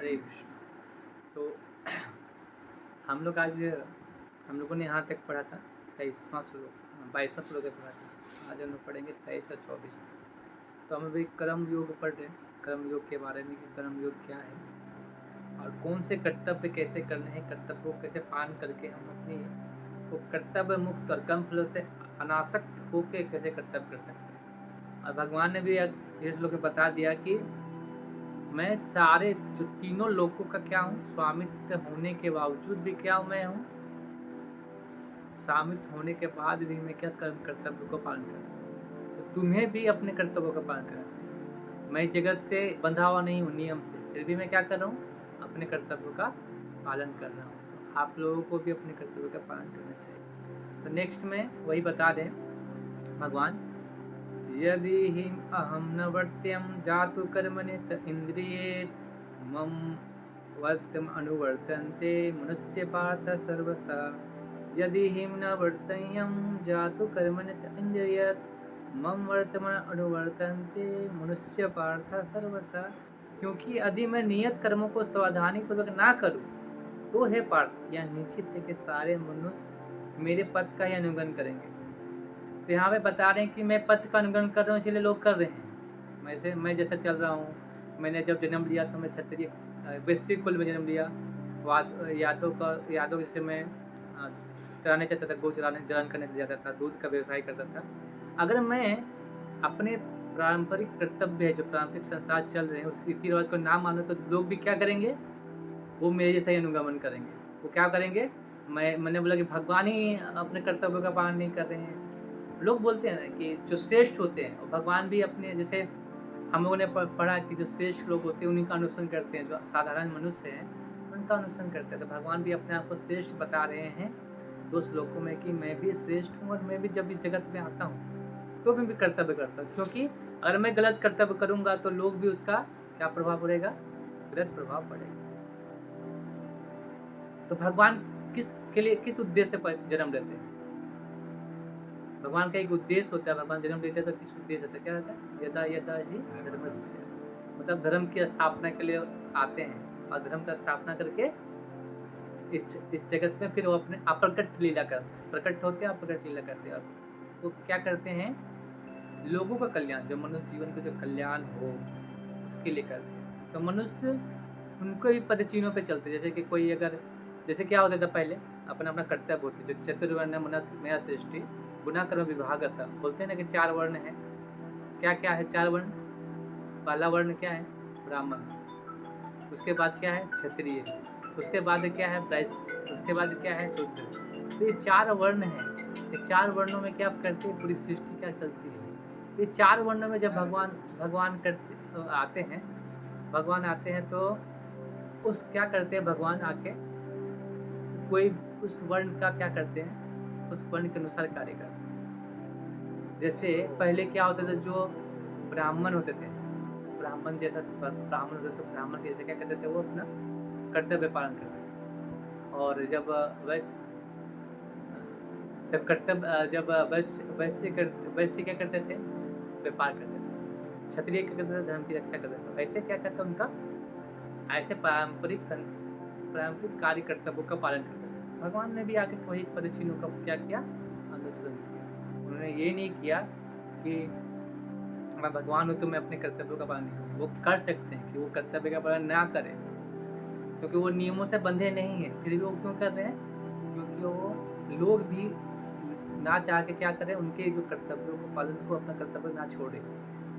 हरे कृष्ण। तो हम लोग आज हम लोगों ने यहाँ तक पढ़ा था 23वां श्लोक 22वां श्लोक तक पढ़ा था। आज हम लोग पढ़ेंगे 23 और 24। तो हम अभी कर्म योग पढ़ रहे हैं, कर्म योग के बारे में कि कर्म योग क्या है और कौन से कर्तव्य कैसे करने हैं, कर्तव्य को कैसे पालन करके हम अपनी वो कर्तव्य मुक्त और कर्म फल से अनासक्त होकर कैसे कर्तव्य कर सकते हैं। और भगवान ने भी इस श्लोक में बता दिया कि मैं सारे जो तीनों लोकों का क्या हूँ, स्वामित्व होने के बावजूद भी क्या हूँ, मैं हूँ स्वामित्व होने के बाद भी मैं क्या कर्म कर्तव्य को पालन करता हूँ। तो तुम्हें भी अपने कर्तव्यों का पालन करना चाहिए। मैं जगत से बंधा हुआ नहीं हूँ नियम से, फिर भी मैं क्या कर रहा हूँ, अपने कर्तव्यों का पालन कर रहा हूँ। तो आप लोगों को भी अपने कर्तव्यों का पालन करना चाहिए। तो नेक्स्ट में वही बता दें भगवान, यदि हिम अहम न वर्त्यम जातु कर्मणि त इंद्रिये मम वर्तम अनुवर्तन्ते मनुष्य पार्थ सर्वसा। यदि हिम न वर्तयम जातु कर्मणि त इंद्रिये मम वर्तम अनुवर्तन्ते मनुष्य पार्थ सर्वसा। क्योंकि यदि मैं नियत कर्मों को सावधानी पूर्वक ना करूं तो है पार्थ यह निश्चित है कि सारे मनुष्य मेरे पद का ही अनुगमन करेंगे। तो यहाँ पे बता रहे हैं कि मैं पथ का अनुगमन कर रहा हूँ इसलिए लोग कर रहे हैं। मैं जैसा चल रहा हूँ, मैंने जब जन्म लिया तो मैं क्षत्रिय वैश्य कुल में जन्म लिया। यादों जैसे मैं चराने जाता था, गौ चराने जलन करने जाता था, दूध का व्यवसाय करता था। अगर मैं अपने पारंपरिक कर्तव्य है जो पारंपरिक संसार चल रहे हैं उस रीति रिवाज को ना मानो तो लोग भी क्या करेंगे, वो मेरे जैसा ही अनुगमन करेंगे। वो क्या करेंगे, मैंने बोला कि भगवान ही अपने कर्तव्यों का पालन नहीं कर रहे हैं। लोग बोलते हैं ना कि जो श्रेष्ठ होते हैं और भगवान भी अपने, जैसे हम लोगों ने पढ़ा कि जो श्रेष्ठ लोग होते हैं उन्हीं का अनुसरण करते हैं, जो साधारण मनुष्य हैं उनका अनुसरण करते हैं। तो भगवान भी अपने आप को श्रेष्ठ बता रहे हैं दो श्लोकों में कि मैं भी श्रेष्ठ हूँ और मैं भी जब इस जगत में आता हूँ तो मैं भी कर्तव्य करता हूँ। क्योंकि अगर मैं गलत कर्तव्य करूँगा तो लोग भी उसका क्या प्रभाव पड़ेगा, गलत प्रभाव पड़ेगा। तो भगवान किस उद्देश्य पर जन्म लेते हैं? भगवान का एक उद्देश्य होता है। भगवान जन्म लेते हैं तो किस उद्देश्य होता है, क्या होता है, यदा यदा ही धर्मस्य, मतलब धर्म की स्थापना के लिए आते हैं और धर्म का स्थापना करके इस जगत में फिर वो अपने अप्रकट लीला प्रकट होते हैं, अप्रकट लीला करते हैं। और वो क्या करते हैं, लोगों का कल्याण, जो मनुष्य जीवन का जो कल्याण हो उसके लिए करते हैं। तो मनुष्य उनको भी पदचिन्हों पे चलते, जैसे कि कोई अगर, जैसे क्या होता था पहले अपना अपना कर्तव्य होते, जो चतुर्वर्ण मया सृष्टि गुना कर्म विभाग सा बोलते हैं ना कि 4 वर्ण है। क्या क्या है 4 वर्ण? पहला वर्ण क्या है, ब्राह्मण। उसके बाद क्या है, क्षत्रिय। उसके बाद क्या है, वैश्य। उसके बाद क्या है, शूद्र। तो ये 4 वर्ण है। ये 4 वर्णों में क्या करते हैं, पूरी सृष्टि क्या चलती है। ये 4 वर्णों में जब भगवान आते हैं, भगवान आते हैं तो उस क्या करते हैं, भगवान आके कोई उस वर्ण का क्या करते हैं, उस वर्ण के अनुसार कार्य करते हैं। जैसे पहले क्या होता था, जो ब्राह्मण होते थे, ब्राह्मण जैसा ब्राह्मण होते तो ब्राह्मण के जैसे क्या करते थे, वो अपना कर्तव्य पालन करते थे। और जब वैश्य क्या करते थे, व्यापार करते थे। क्षत्रिय क्या करते थे, धर्म की रक्षा करते थे। वैसे क्या करता उनका, ऐसे पारंपरिक कार्य कर्तव्यों का पालन करते थे। भगवान ने भी आके वही पदचिन्हों का क्या किया, अनुसरण किया। उन्होंने ये नहीं किया कि मैं भगवान हूँ तो मैं अपने कर्तव्यों का पालन नहीं करूँ। वो कर सकते हैं कि वो कर्तव्य का पालन ना करें, क्योंकि वो नियमों से बंधे नहीं हैं, फिर भी वो क्यों कर रहे हैं, क्योंकि वो लोग भी ना चाह के क्या करें, उनके जो कर्तव्यों को पालन को अपना कर्तव्य ना छोड़े।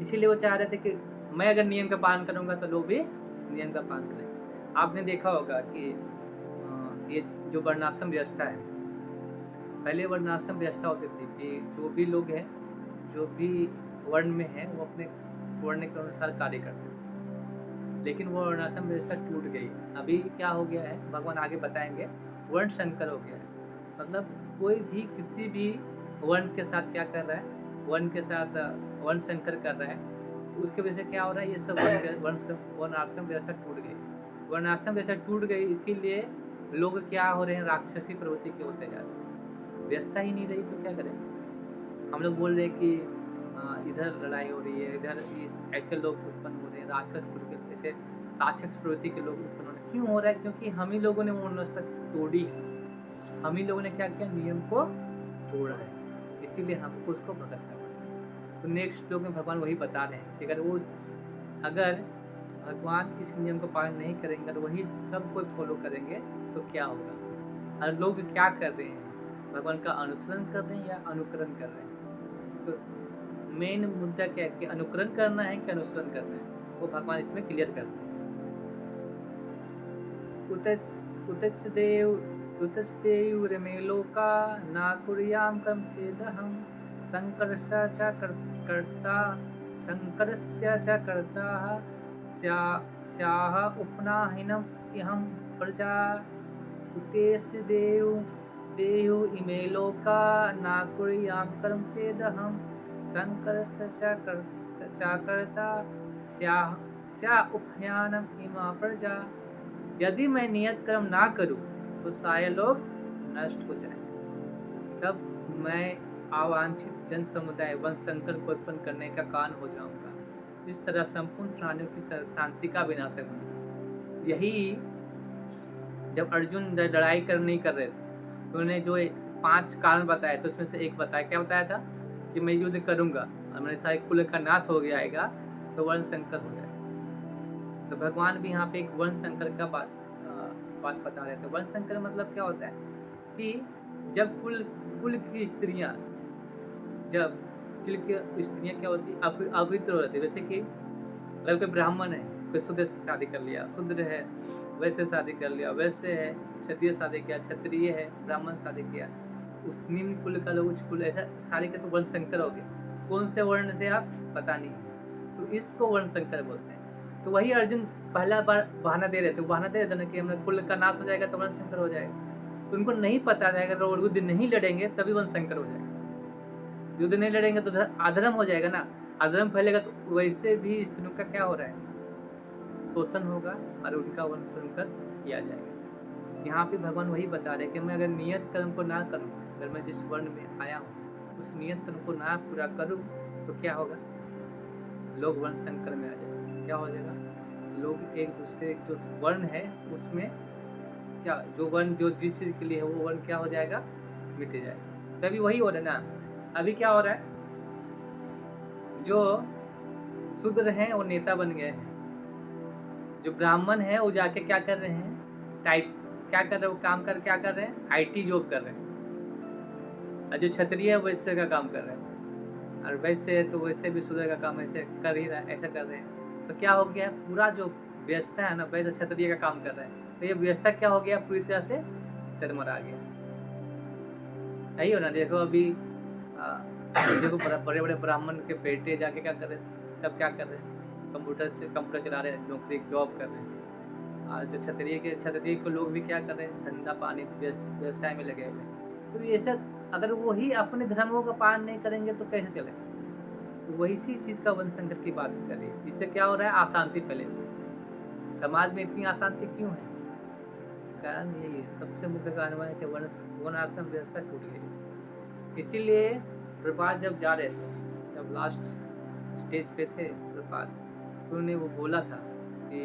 इसीलिए वो चाह रहे थे कि मैं अगर नियम का पालन करूँगा तो लोग भी नियम का पालन करें। आपने देखा होगा कि ये जो वर्णाश्रम व्यवस्था है, पहले वर्णाश्रम व्यवस्था होती थी कि जो भी लोग हैं, जो भी वर्ण में है, वो अपने वर्ण के अनुसार कार्य करते हैं। लेकिन वो वर्णाश्रम व्यवस्था टूट गई। अभी क्या हो गया है, भगवान आगे बताएंगे, वर्ण संकर हो गया है। मतलब कोई भी किसी भी वर्ण के साथ क्या कर रहा है, वर्ण के साथ वर्ण संकर कर रहा है, तो उसकी वजह से क्या हो रहा है, ये सब वर्णाश्रम व्यवस्था टूट गई। वर्णाश्रम व्यवस्था टूट गई, इसीलिए लोग क्या हो रहे हैं, राक्षसी प्रवृत्ति के होते जा रहे हैं। व्यवस्था ही नहीं रही तो क्या करें। हम लोग बोल रहे हैं कि इधर लड़ाई हो रही है, इधर ऐसे लोग उत्पन्न हो रहे हैं, राक्षस कुल के, जैसे राक्षस प्रवृत्ति के लोग उत्पन्न हो रहे हैं। क्यों हो रहा है? क्योंकि हम ही लोगों ने वो व्यवस्था तोड़ी है, हम ही लोगों ने क्या किया, नियम को तोड़ा है, इसीलिए हमको उसको भुगतना पड़ा। तो नेक्स्ट श्लोक में भगवान वही बता रहे हैं कि अगर भगवान इस नियम को पालन नहीं करेंगे और वही सब कोई फॉलो करेंगे तो क्या होगा। और लोग क्या कर रहे हैं, भगवान का अनुसरण कर रहे हैं या अनुकरण कर रहे हैं। तो मेन मुद्दा क्या है कि अनुकरण करना है कि अनुसरण करना है, वो भगवान इसमें क्लियर करते हैं। उतस्देव लोका ना कुर्याम कम चेदहम संकरस्य च कर्ता स्याह उपनाहिनम इहं प्रजा उतेस्य देव इमे लोका ना कुर्याम कर्म चेदहम संकरस्य च कर्ता स्याह उपयानम इमा प्रजा। यदि मैं नियत कर्म ना करूं तो सारे लोग नष्ट हो जाएं, तब मैं अवांछित जन समुदाय वंश संकर को उत्पन्न करने का कारण हो जाऊंगा। इस तरह संपूर्ण प्राणियों की शांति का विनाशक होगा। यही जब अर्जुन लड़ाई नहीं कर रहे थे तो उन्होंने जो 5 कारण बताए तो उसमें से एक बताया, क्या बताया था कि मैं युद्ध करूंगा और मेरे सारे कुल का नाश हो जाएगा तो वर्ण संकर हो जाएगा। तो भगवान भी यहाँ पे एक वर्ण संकर का बात बता रहे थे। वर्ण संकर मतलब क्या होता है कि जब कुल की स्त्रियां क्या होती है, अपवित्र हो जाती है। जैसे कि अगर कोई ब्राह्मण है, कोई शूद्र से शादी कर लिया, शूद्र है वैसे शादी कर लिया, वैसे है क्षत्रिय शादी किया, क्षत्रिय है ब्राह्मण शादी किया, निम्न कुल का लोग उच्च कुल, ऐसा सारे के तो वर्ण संकर हो गए। कौन से वर्ण से आप पता नहीं, तो इसको वर्ण संकर बोलते हैं। तो वही अर्जुन पहला बार बहाना दे रहे थे ना कि हमारे कुल का नाश हो जाएगा तो वर्ण संकर हो जाएगा। तो उनको नहीं पता था अगर वो युद्ध नहीं लड़ेंगे तभी वर्ण संकर हो जाएगा। युद्ध नहीं लड़ेंगे तो अधर्म हो जाएगा ना, अधर्म फैलेगा तो वैसे भी स्त्रियों का क्या हो रहा है, शोषण होगा और उनका वर्ण संकर किया जाएगा। यहाँ पे भगवान वही बता रहे हैं कि मैं अगर नियत कर्म को ना करूँ, अगर मैं जिस वर्ण में आया हूँ उस नियत कर्म को ना पूरा करूँ तो क्या होगा, लोग वर्ण संकर में आ जाएंगे। क्या हो जाएगा, लोग एक दूसरे जो वर्ण है उसमें क्या, जो वर्ण जो जिस चीज के लिए है वो वर्ण क्या हो जाएगा, मिट जाएगा। तभी वही हो रहा है ना। अभी क्या हो रहा है, जो शूद्र हैं वो नेता बन गए हैं, जो ब्राह्मण है वो जाके क्या कर रहे हैं, क्या कर रहे हैं, वो काम कर क्या कर रहे हैं, आईटी जॉब कर रहे हैं। और जो क्षत्रिय है वैसे का काम कर रहे हैं, और वैसे तो वैसे भी शूद्र का काम ऐसे कर ही रहा है, ऐसा कर रहे हैं। तो क्या हो गया, पूरा जो व्यवस्था है ना वैसे क्षत्रिय का काम कर रहा है, तो ये व्यवस्था क्या हो गया, पूरी तरह से चरमरा गया। यही हो ना, देखो अभी देखो बड़े बड़े ब्राह्मण के बेटे जाके क्या कर रहे हैं, सब क्या कर रहे हैं, कंप्यूटर चला रहे हैं, नौकरी जॉब कर रहे हैं। और जो क्षत्रिय के लोग भी क्या कर रहे हैं, धंधा पानी व्यवसाय में लगे हुए हैं। तो ये सब अगर वही अपने धर्मों का पालन नहीं करेंगे तो कैसे चलेगा। तो वही सी चीज़ का वर्ण संकर की बात करिए। इससे क्या हो रहा है, अशांति फैले हुई समाज में। इतनी अशांति क्यों है, कारण यही है, सबसे मुख्य कारण है कि वर्ण आश्रम व्यवस्था टूट गई। इसीलिए प्रभात जब जा रहे थे, जब लास्ट स्टेज पे थे प्रभात, तो उन्होंने वो बोला था कि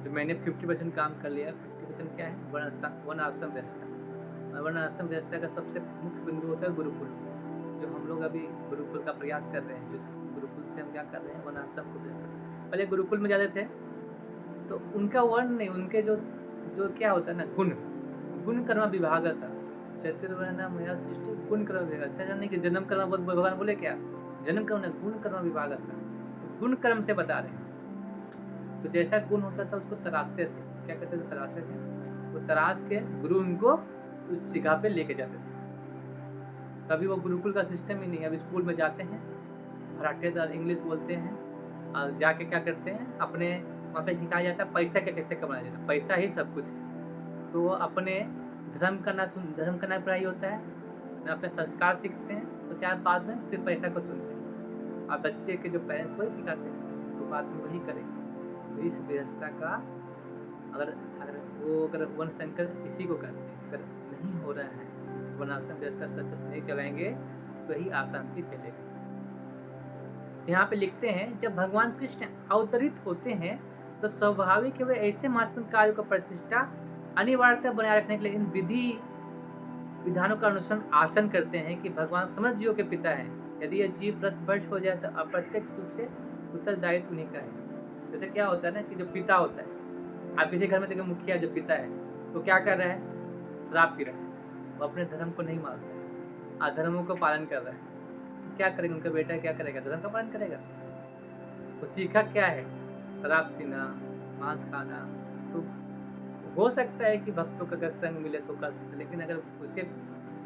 जो मैंने 50% काम कर लिया, 50% क्या है, वर्ण आश्रम व्यवस्था। वर्ण आश्रम व्यवस्था का सबसे मुख्य बिंदु होता है गुरुकुल, जो हम लोग अभी गुरुकुल का प्रयास कर रहे हैं। जिस गुरुकुल से हम क्या कर रहे हैं, वर्ण आश्रम को व्यवस्था। पहले गुरुकुल में जाते थे तो उनका वर्ण नहीं, उनके जो क्या होता है ना, गुण कर्म विभाग सा चतुर्वर्ण मया सृष्टि गुण कर्म विभाग। ऐसा नहीं कि जन्म कर्म, भगवान बोले क्या, जन्म कर्म नहीं, गुण कर्म विभाग सा, गुण कर्म से बता रहे हैं। तो जैसा गुण होता था उसको तराशते थे, क्या कहते थे, तराशते थे। वो तराश के गुरु उनको उस जगह पे लेके जाते थे। कभी वो गुरुकुल का सिस्टम ही नहीं। अब स्कूल में जाते हैं, फराटेदार इंग्लिश बोलते हैं, और जाके क्या करते हैं, अपने वहाँ पे सिखाया जाता है पैसा का कैसे कमाया जाता है, पैसा ही सब कुछ है। तो अपने धर्म करना पढ़ाई होता है ना, अपने संस्कार सीखते हैं। तो क्या बाद में सिर्फ पैसा को चुनते हैं, और बच्चे के जो पेरेंट्स वही सिखाते हैं तो बाद में वही करेंगे। तो इस व्यवस्था का अगर वर्ण संकर इसी को करते हैं, अगर नहीं हो रहा है, वर्णाश्रम व्यवस्था सच नहीं चलाएंगे तो ही अशांति फैलेगी। यहाँ पे लिखते हैं, जब भगवान कृष्ण अवतरित होते हैं तो स्वाभाविक है वे ऐसे महत्वपूर्ण कार्यों का प्रतिष्ठा अनिवार्यता बनाए रखने के लिए इन विधानों का अनुसरण आचरण करते हैं कि भगवान समस्त जीवों के पिता हैं। यदि यह जीव भ्रष्ट हो जाए तो अप्रत्यक्ष रूप से उत्तरदायित्व उन्हीं का है। जैसे क्या होता है ना कि जो पिता होता है, आप किसी घर में देखो मुखिया जो पिता है वो क्या कर रहा है, शराब पी रहा है, वो अपने धर्म को नहीं मानता है, अधर्मों को पालन कर रहा है, तो क्या करेगा उनका बेटा, क्या करेगा, धर्म का पालन करेगा। वो सीखा क्या है, शराब पीना, मांस खाना। तो हो सकता है कि भक्तों का अगर संग मिले तो कर सकते, लेकिन अगर उसके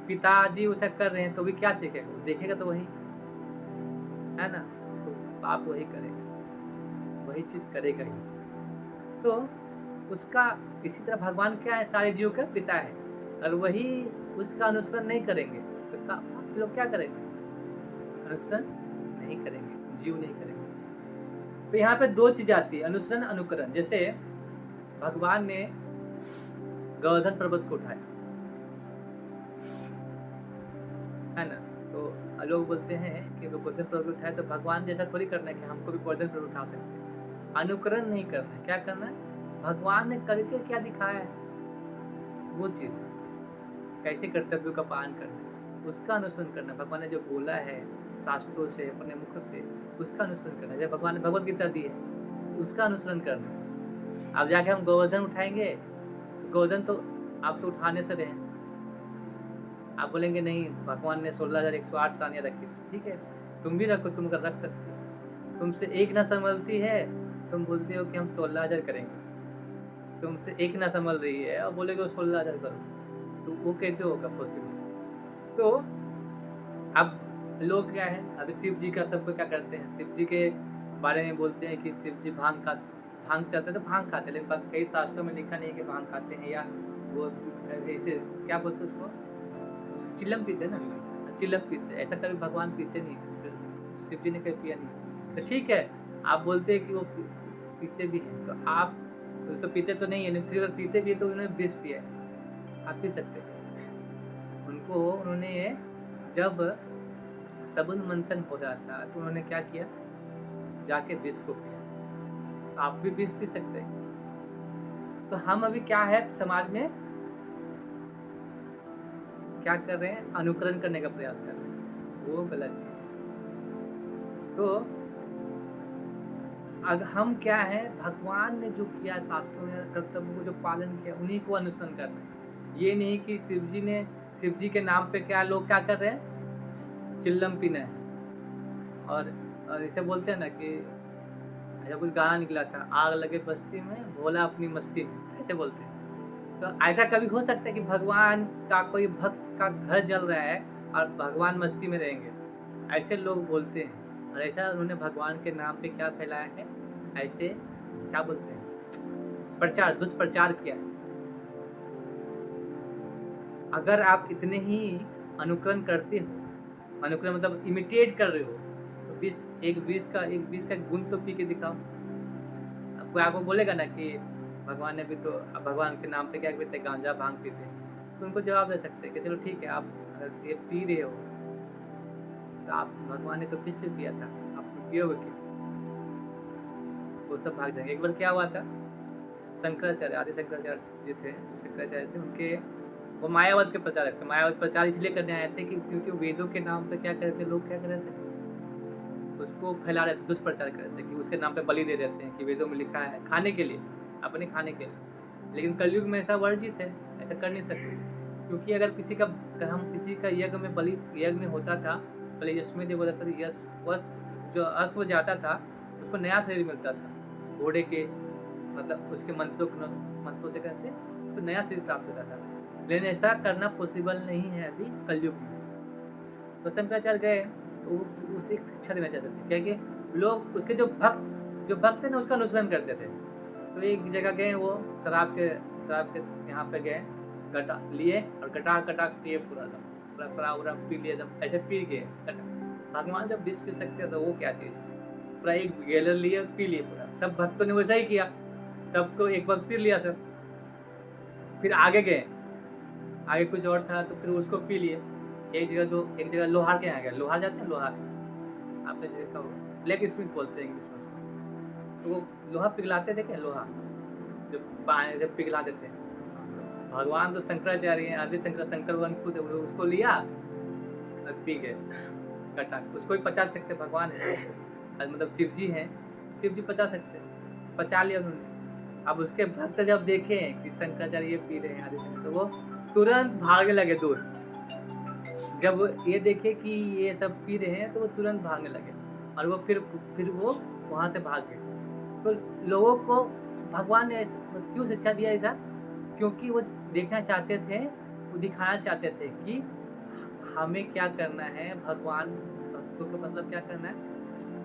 पिताजी उसे कर रहे हैं तो भी क्या सीखेगा, वो देखेगा तो वही है ना, तो पाप वही करेगा, वही चीज करेगा ही। तो उसका इसी तरह भगवान क्या है, सारे जीवों का पिता है, और वही उसका अनुसरण नहीं करेंगे तो लोग क्या करेंगे, अनुसरण नहीं करेंगे, जीव नहीं करेंगे। तो यहाँ पे दो चीज आती है, अनुसरण अनुकरण। जैसे भगवान ने गोवर्धन पर्वत को उठाया है ना, तो लोग बोलते हैं कि वो गोवर्धन पर्वत उठाया तो भगवान जैसा थोड़ी करना है कि हमको भी गोवर्धन पर्वत उठा सकते हैं। अनुकरण नहीं करना है, क्या करना है, भगवान ने करके क्या दिखाया है वो चीज, कैसे कर्तव्यों का पालन करना है उसका अनुसरण करना। भगवान ने जो बोला है शास्त्रों से, अपने मुख से, उसका अनुसरण करना है। जब भगवान ने भगवत गीता दी है उसका अनुसरण करना है। अब जाके हम गोवर्धन उठाएंगे तो गोवर्धन तो आप तो उठाने से रहे, आप बोलेंगे नहीं भगवान ने 16,108 रानियां रखी थी, ठीक है तुम भी रखो, तुम कर रख सकते हो, तुमसे एक ना संभलती है, तुम बोलते हो कि हम 16,000 करेंगे, तुमसे एक ना संभल रही है और बोलेगे 16,000 करो, तो वो कैसे होगा पॉसिबल। तो अब लोग क्या है, अभी शिव जी का सबको क्या करते हैं, शिव जी के बारे में बोलते हैं कि शिव जी भांग चलते तो भांग खाते, लेकिन कई शास्त्रों में लिखा नहीं है कि भांग खाते हैं, या वो ऐसे क्या बोलते हैं उसको, चिलम पीते ना, चिलम पीते, ऐसा कभी भगवान पीते नहीं, शिव जी ने कभी पिया नहीं। तो ठीक है आप बोलते हैं कि वो पीते भी हैं, तो आप तो पीते तो नहीं है, लेकिन फिर अगर पीते भी है तो उन्होंने विष पिया है, आप पी सकते हैं। उन्होंने जब सबुन मंथन हो रहा था तो उन्होंने क्या किया, जाके विष को पिया, तो आप भी विष पी सकते हैं। तो हम अभी क्या है समाज में क्या कर रहे हैं, अनुकरण करने का प्रयास कर रहे हैं, वो गलत चीज। तो अगर हम क्या है, भगवान ने जो किया शास्त्रों में कर्तव्यों को जो पालन किया उन्हीं को अनुसरण करना है। ये नहीं कि शिव जी के नाम पे क्या लोग क्या कर रहे हैं, चिल्लम पीना है, और इसे बोलते हैं ना कि ऐसा कुछ गाना निकला था, आग लगे बस्ती में भोला अपनी मस्ती में, ऐसे बोलते हैं। तो ऐसा कभी हो सकता है कि भगवान का कोई भक्त का घर जल रहा है और भगवान मस्ती में रहेंगे, ऐसे लोग बोलते हैं, और ऐसा उन्होंने भगवान के नाम पे क्या फैलाया है, ऐसे क्या बोलते हैं, प्रचार, दुष्प्रचार किया। अगर आप इतने ही अनुकरण करते हो, अनुकरण मतलब इमिटेट कर रहे हो, तो एक बीस का गुण तो पी के दिखाओ। कोई आपको बोलेगा ना कि भगवान ने भी तो, भगवान के नाम पे क्या पीते, गांजा भांग पीते, तो उनको जवाब दे सकते हैं कि चलो ठीक है, आप अगर ये पी रहे हो तो आप, भगवान ने तो किस से पिया था, आप पियोगे क्यों, वो सब भाग जाएंगे। एक बार क्या हुआ था, शंकराचार्य, आदि शंकराचार्य जो थे, शंकराचार्य थे, उनके वो मायावाद के प्रचारक थे। मायावाद प्रचार इसलिए करने आए थे कि क्योंकि वेदों के नाम पे क्या कर रहे थे लोग, क्या कर रहे थे, उसको फैला रहे थे, दुष्प्रचार कर रहे थे कि उसके नाम पे बलि दे देते हैं कि वेदों में लिखा है, खाने के लिए, अपने खाने के लिए। लेकिन कलयुग में ऐसा वर्जित है, ऐसा कर नहीं सकते, क्योंकि अगर किसी का यज्ञ में बलि यज्ञ होता था, पहले यशमेध बोला था, जो अश्व जाता था उसको नया शरीर मिलता था, घोड़े के मतलब उसके मंत्रों से कैसे उसको नया शरीर प्राप्त होता था, लेकिन ऐसा करना पॉसिबल नहीं है अभी कलयुग में। तो शंकराचार्य गए तो उसे शिक्षा देना चाहते थे, क्या कि लोग उसके जो भक्त थे ना उसका अनुसरण करते थे। तो एक जगह गए, वो शराब के यहाँ पे गए, गटा लिए और गटा पिए पूरा शराब उराब पी लिए, एकदम ऐसे पी गए। भगवान जब विष पी सकते हैं तो वो क्या चीज़, पूरा एक गैलर लिए पी लिए पूरा। सब भक्तों ने वैसा ही किया, सबको एक वक्त पी लिया सब। फिर आगे गए, आगे कुछ और था तो फिर उसको पी लिए। एक जगह लोहार के यहाँ गया, लोहार जाते हैं, लोहार आपने देखा होगा, ब्लैक स्मिथ बोलते हैं इंग्लिश में, तो वो लोहा पिघलाते देखे, लोहा जब पानी जब पिघला देते हैं, भगवान तो शंकराचार्य हैं, आदि शंकर भगवान खुद उसको लिया और पी गए कटा, उसको भी पचा सकते भगवान है, मतलब शिव जी हैं, शिव जी पचा सकते, पचा लिया उन्होंने। अब उसके भक्त जब देखे कि शंकराचार्य ये पी रहे हैं आदि शंकर, तो वो तुरंत भागने लगे दूर। जब ये देखे कि ये सब पी रहे हैं तो वो तुरंत भागने लगे, और वो फिर वो वहाँ से भाग गए। तो लोगों को भगवान ने क्यों शिक्षा दिया ऐसा? क्योंकि वो देखना चाहते थे, वो दिखाना चाहते थे कि हमें क्या करना है, भगवान भक्तों का मतलब क्या करना है,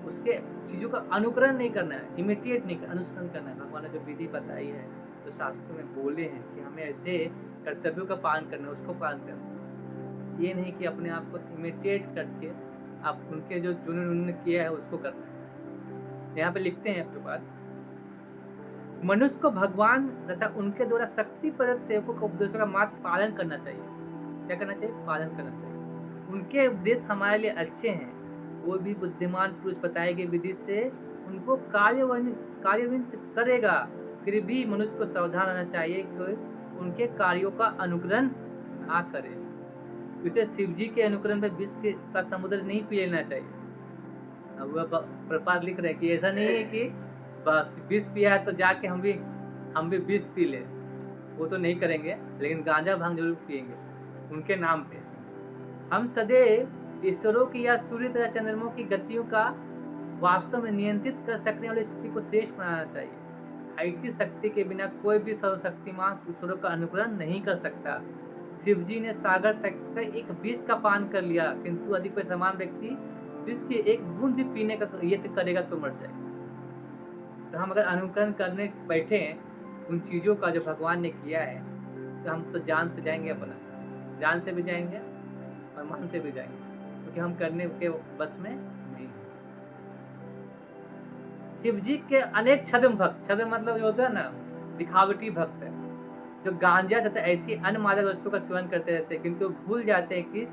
उसके चीज़ों का अनुकरण नहीं करना है, इमिटेट नहीं करना, अनुसरण करना है। भगवान ने जो विधि बताई है, तो शास्त्रों में बोले हैं कि हमें ऐसे कर्तव्यों का पालन करना है, उसको पालन करना है। ये नहीं कि अपने आप को इमिटेट करके आप उनके जो जुनून किया है उसको करना है। यहाँ पे लिखते हैं आपके बाद, मनुष्य को भगवान तथा उनके द्वारा शक्ति प्रदत्त सेवकों के उपदेशों का मात्र पालन करना चाहिए। क्या करना चाहिए? पालन करना चाहिए। उनके उपदेश हमारे लिए अच्छे हैं, वो भी बुद्धिमान पुरुष बताए गए विधि से उनको कार्यान्वित करेगा। फिर भी मनुष्य को सावधान रहना चाहिए कि उनके कार्यों का अनुकरण ना करे। उसे शिव जी के अनुकरण में विष का समुद्र नहीं पी लेना चाहिए। अब वह प्रपात लिख रहे हैं कि ऐसा नहीं है कि बस विष पिया है तो जाके हम भी विष पी ले, वो तो नहीं करेंगे, लेकिन गांजा भांग जरूर पिएंगे उनके नाम पे। हम सदैव ईश्वरों की या सूर्य तथा चंद्रमा की गतियों का वास्तव में नियंत्रित कर सकने वाली स्थिति को श्रेष्ठ बनाना चाहिए। ऐसी शक्ति के बिना कोई भी सर्वशक्तिमान ईश्वरों का अनुकरण नहीं कर सकता। शिव जी ने सागर तक का एक विष का पान कर लिया, किंतु यदि कोई समान व्यक्ति विष की एक बूंद भी पीने का यत्न करेगा तो मर जाएगा। तो हम अगर अनुकरण करने बैठे हैं उन चीज़ों का जो भगवान ने किया है, तो हम तो जान से जाएंगे, अपना जान से भी जाएंगे और मन से भी जाएंगे, क्योंकि हम करने के बस में नहीं। शिव जी के अनेक छद्म भक्त, छद्म मतलब जो होता है ना, दिखावटी भक्त है, जो गांजा तथा ऐसी अन्य मादक वस्तुओं का सेवन करते रहते हैं, किंतु भूल जाते हैं कि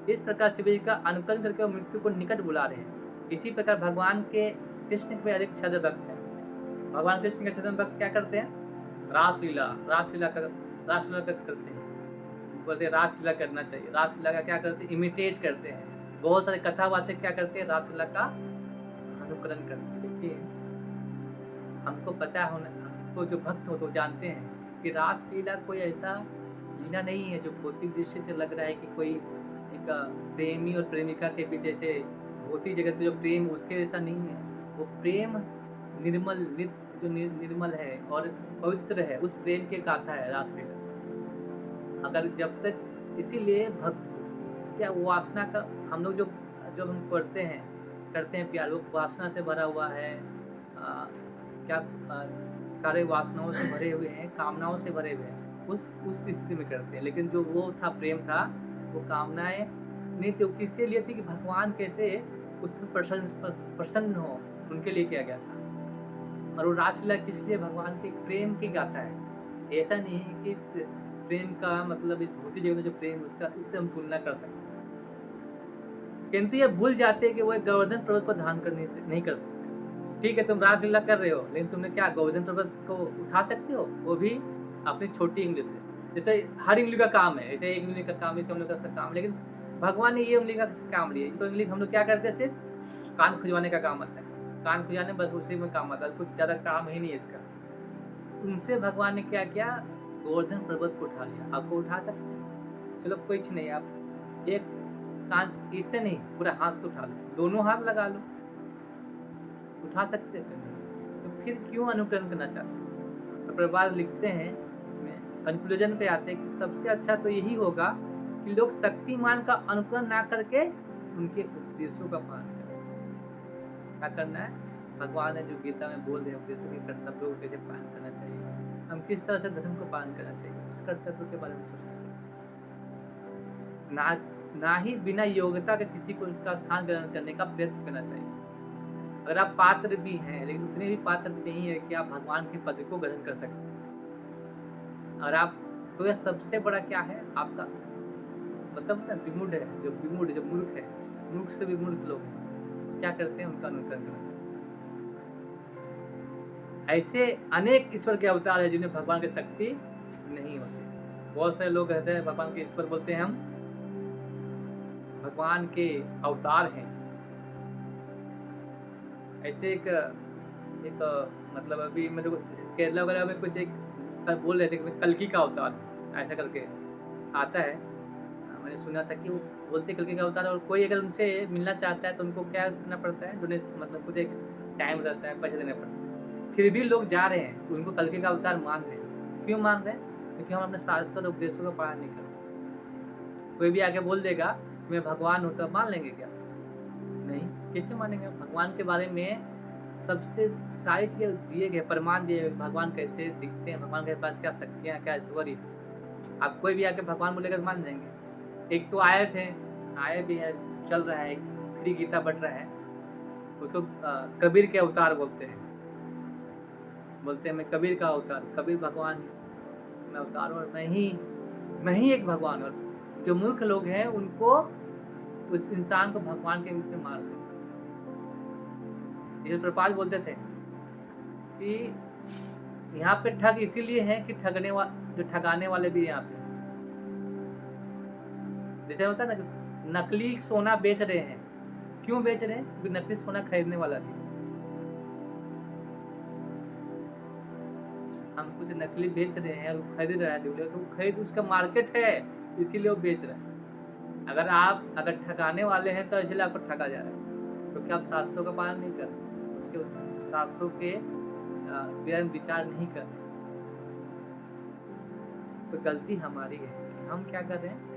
इस प्रकार शिव जी का अनुकरण करके वो मृत्यु को निकट बुला रहे हैं। इसी प्रकार भगवान के कृष्ण के अधिक छद्म भक्त हैं। भगवान कृष्ण के छद्म भक्त क्या करते हैं? रासलीला करते हैं, बोलते रासलीला करना चाहिए। रासलीला का क्या करते हैं? इमिटेट करते हैं। बहुत सारे कथावाचक क्या करते हैं? रासलीला का अनुकरण करते हैं। देखिए, हमको पता होना, हमको जो भक्त हो तो जानते हैं कि रासलीला कोई ऐसा लीला नहीं है जो भौतिक दृष्टि से लग रहा है कि कोई एक प्रेमी और प्रेमिका के पीछे से भौतिक जगत में जो प्रेम उसके जैसा नहीं है। वो प्रेम निर्मल जो निर्मल है और पवित्र है, उस प्रेम के गाथा है रासलीला। अगर जब तक, इसीलिए भक्त क्या वासना का हम लोग जो हम करते हैं प्यार, वो वासना से भरा हुआ है। क्या सारे वासनाओं से भरे हुए हैं, कामनाओं से भरे हुए हैं, उस स्थिति में करते हैं। लेकिन जो वो था प्रेम था, वो कामनाएं नहीं थी, किसके लिए थी कि भगवान कैसे उसमें प्रसन्न हो, उनके लिए किया गया था। और वो रासलीला किस लिए? भगवान के प्रेम की गाथा है। ऐसा नहीं है कि इस प्रेम का मतलब इस भौतिक जगत में जो प्रेम उसका, उससे हम तुलना कर सकते हैं। किंतु ये भूल जाते हैं कि वो एक गोवर्धन पर्वत को धारण करने से नहीं कर सकते। ठीक है, तुम रासलीला कर रहे हो, लेकिन तुमने क्या गोवर्धन पर्वत को उठा सकते हो? वो भी अपनी छोटी उंगली से। जैसे हर उंगली का काम है, जैसे एक उंगली का काम, इस उंगली का काम, लेकिन भगवान ने ये उंगली का काम लिया। इनको उंगली हम लोग क्या करते हैं? सिर्फ कान खुजवाने का काम आता है, कान खुजाने बस उसी में काम आता है, कुछ ज़्यादा काम ही नहीं है इसका। उनसे भगवान ने क्या किया? गोवर्धन पर्वत को उठा लिया। आपको उठा सकते हैं? चलो कुछ नहीं, आप एक कान इससे नहीं, पूरा हाथ से उठा लो, दोनों हाथ लगा लो, उठा सकते थे नहीं, तो फिर क्यों अनुकरण करना चाहते? तो प्रभात लिखते हैं, इसमें कंक्लूजन पे आते हैं कि सबसे अच्छा तो यही होगा कि लोग शक्तिमान का अनुकरण ना करके उनके उपदेशों का पालन करें। क्या करना है? भगवान ने जो गीता में बोल रहे हैं उपदेशों के कर्तव्यों को कैसे पालन करना चाहिए, हम किस तरह से धर्म को पालन करना चाहिए, उस कर्तव्य के बारे में सोचना चाहिए। ना ही बिना योग्यता के किसी को उसका स्थान ग्रहण करने का प्रयत्न करना चाहिए। अगर आप पात्र भी हैं, लेकिन उतने भी पात्र नहीं है कि आप भगवान के पद को ग्रहण कर सकते हैं। और आप, तो यह सबसे बड़ा क्या है आपका मतलब ना, विमूढ़ है, जो मूर्ख है, मूर्ख से भी मूर्ख लोग हैं, क्या करते हैं? उनका अनुकरण करना चाहिए। ऐसे अनेक ईश्वर के अवतार हैं जिन्हें भगवान की शक्ति नहीं होती। बहुत सारे लोग कहते हैं भगवान के ईश्वर बोलते हैं हम, भगवान के अवतार हैं। ऐसे एक मतलब अभी मेरे को केरला वगैरह में कुछ एक बोल रहे थे कि कल्कि का अवतार ऐसा करके आता है। मैंने सुना था कि वो बोलते कल्कि का अवतार, और कोई अगर उनसे मिलना चाहता है तो उनको क्या करना पड़ता है, डोनेशन मतलब कुछ एक टाइम रहता है, पैसे देने पड़ते हैं। फिर भी लोग जा रहे हैं, उनको कल्कि का अवतार मान रहे हैं। क्यों मान रहे हैं? क्योंकि हम अपने शास्त्र और उपदेशों का पालन नहीं करते। कोई भी आके बोल देगा मैं भगवान हूँ, तो मान लेंगे क्या? नहीं, कैसे मानेंगे? भगवान के बारे में सबसे सारी चीज़ें दिए गए, प्रमाण दिए गए, भगवान कैसे दिखते हैं, भगवान के पास क्या शक्तियाँ, क्या ऐश्वर्य है। आप कोई भी आके भगवान बोलेगा तो मान जाएंगे। एक तो आए थे, आए भी है, चल रहा है, फ्री गीता बट रहा है, उसको कबीर के अवतार बोलते हैं। बोलते हैं मैं कबीर का अवतार, कबीर भगवान मैं अवतार, और मैं ही एक भगवान। और जो मूर्ख लोग हैं उनको, उस इंसान को भगवान के रूप में मान लेते। ये प्रपाल बोलते थे कि यहाँ पे ठग इसीलिए हैं कि जो ठगाने वाले भी यहाँ पे, जैसे होता है ना कि नकली सोना बेच रहे हैं। क्यों बेच रहे हैं? क्योंकि नकली सोना खरीदने वाला भी। हम कुछ नकली बेच रहे हैं और खरीद रहा है डुप्लीकेट, तो खरीद उसका मार्केट है, इसीलिए वो बेच रहा है। अगर ठगाने वाले हैं तो इसलिए आपको ठगा जा रहा है, क्योंकि आप शास्त्रों का पालन नहीं कर रहे, उसके शास्त्रों के विचार नहीं कर रहे। तो गलती हमारी है कि हम क्या कर रहे हैं,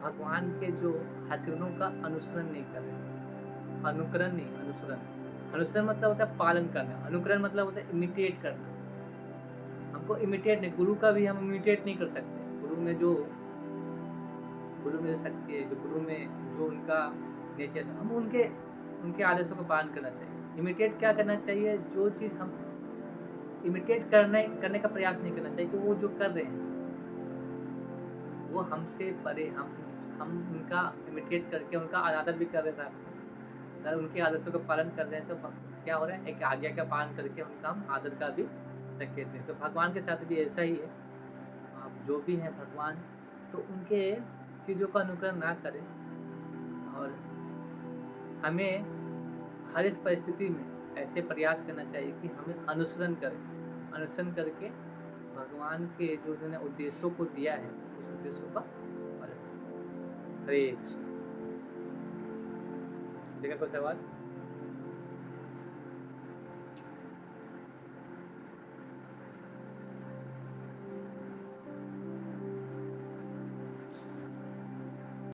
भगवान के जो आचरणों का अनुसरण नहीं कर रहे। अनुकरण नहीं, अनुसरण। अनुसरण मतलब होता है पालन करना, अनुकरण मतलब होता है इमिटेट करना। हमको इमिटेट नहीं, गुरु का भी हम इमिटेट नहीं कर सकते। गुरु में जो शक्ति है, जो गुरु में जो उनका नेचर है, हम उनके आदेशों का पालन करना चाहिए। इमिटेट क्या करना चाहिए? जो चीज़ हम इमिटेट करने का प्रयास नहीं करना चाहिए कि वो जो कर रहे हैं वो हमसे परे, हम उनका इमिटेट करके उनका अनादर भी कर रहे हैं। अगर उनके आदर्शों का पालन कर रहे हैं तो क्या हो रहा है, एक आज्ञा का पालन करके उनका हम आदर का भी संकेत दें। तो भगवान के साथ भी ऐसा ही है। आप जो भी हैं भगवान, तो उनके चीज़ों का अनुकरण ना करें, और हमें हर इस परिस्थिति में ऐसे प्रयास करना चाहिए कि हमें अनुसरण करें, अनुसरण करके भगवान के जो उन्होंने उद्देश्यों को दिया है उस उद्देश्यों का पालन करें। हरे कृष्ण। जगह कोई सवाल?